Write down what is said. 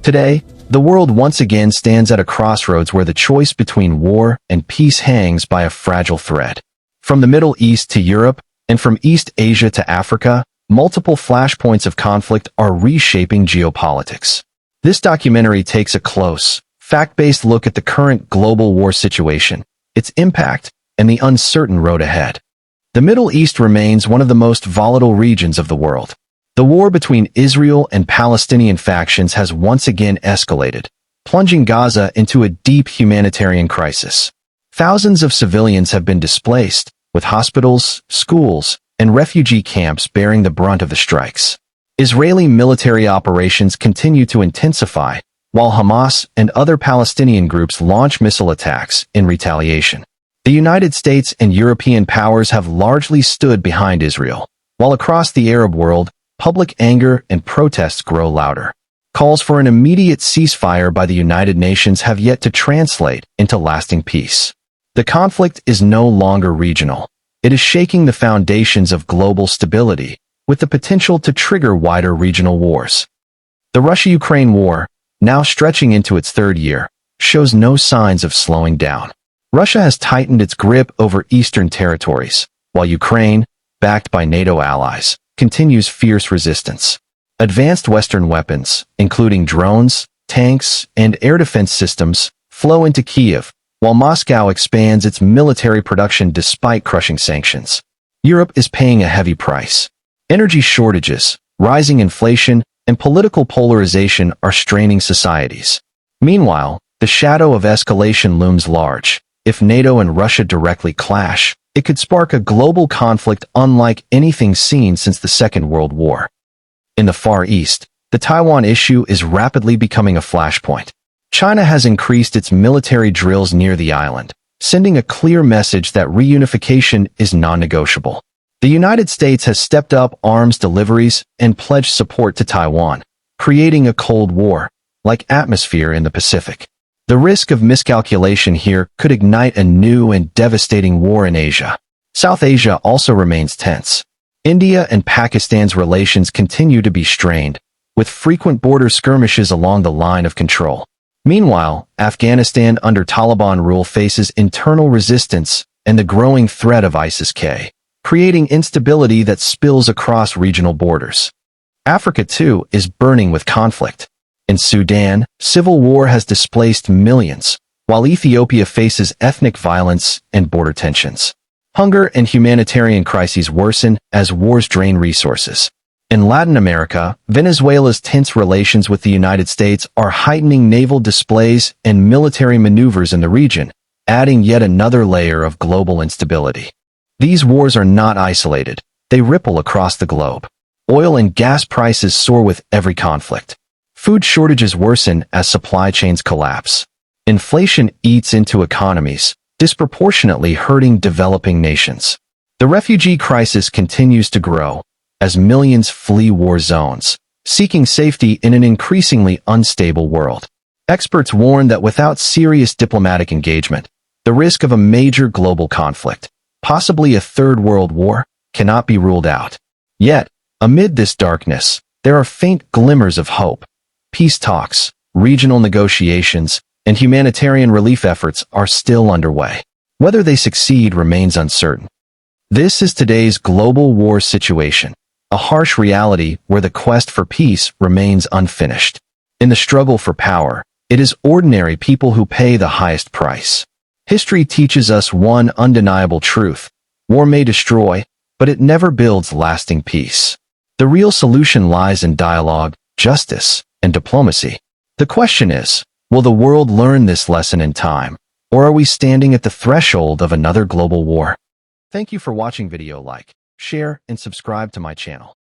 Today, the world once again stands at a crossroads where the choice between war and peace hangs by a fragile thread. From the Middle East to Europe, and from East Asia to Africa, multiple flashpoints of conflict are reshaping geopolitics. This documentary takes a close, fact-based look at the current global war situation, its impact, and the uncertain road ahead. The Middle East remains one of the most volatile regions of the world. The war between Israel and Palestinian factions has once again escalated, plunging Gaza into a deep humanitarian crisis. Thousands of civilians have been displaced, with hospitals, schools, and refugee camps bearing the brunt of the strikes. Israeli military operations continue to intensify, while Hamas and other Palestinian groups launch missile attacks in retaliation. The United States and European powers have largely stood behind Israel, while across the Arab world, public anger and protests grow louder. Calls for an immediate ceasefire by the United Nations have yet to translate into lasting peace. The conflict is no longer regional. It is shaking the foundations of global stability, with the potential to trigger wider regional wars. The Russia-Ukraine war, now stretching into its third year, shows no signs of slowing down. Russia has tightened its grip over eastern territories, while Ukraine, backed by NATO allies, continues fierce resistance. Advanced Western weapons, including drones, tanks, and air defense systems, flow into Kyiv, while Moscow expands its military production despite crushing sanctions. Europe is paying a heavy price. Energy shortages, rising inflation, and political polarization are straining societies. Meanwhile, the shadow of escalation looms large. If NATO and Russia directly clash, it could spark a global conflict unlike anything seen since the Second World War. In the Far East, the Taiwan issue is rapidly becoming a flashpoint. China has increased its military drills near the island, sending a clear message that reunification is non-negotiable. The United States has stepped up arms deliveries and pledged support to Taiwan, creating a Cold War-like atmosphere in the Pacific. The risk of miscalculation here could ignite a new and devastating war in Asia. South Asia also remains tense. India and Pakistan's relations continue to be strained, with frequent border skirmishes along the line of control. Meanwhile, Afghanistan under Taliban rule faces internal resistance and the growing threat of ISIS-K, creating instability that spills across regional borders. Africa, too, is burning with conflict. In Sudan, civil war has displaced millions, while Ethiopia faces ethnic violence and border tensions. Hunger and humanitarian crises worsen as wars drain resources. In Latin America, Venezuela's tense relations with the United States are heightening naval displays and military maneuvers in the region, adding yet another layer of global instability. These wars are not isolated. They ripple across the globe. Oil and gas prices soar with every conflict. Food shortages worsen as supply chains collapse. Inflation eats into economies, disproportionately hurting developing nations. The refugee crisis continues to grow, as millions flee war zones, seeking safety in an increasingly unstable world. Experts warn that without serious diplomatic engagement, the risk of a major global conflict, possibly a third world war, cannot be ruled out. Yet, amid this darkness, there are faint glimmers of hope. Peace talks, regional negotiations, and humanitarian relief efforts are still underway. Whether they succeed remains uncertain. This is today's global war situation, a harsh reality where the quest for peace remains unfinished. In the struggle for power, it is ordinary people who pay the highest price. History teaches us one undeniable truth: war may destroy, but it never builds lasting peace. The real solution lies in dialogue, justice, and diplomacy. The question is, will the world learn this lesson in time, or are we standing at the threshold of another global war? Thank you for watching. Video like, share, and subscribe to my channel.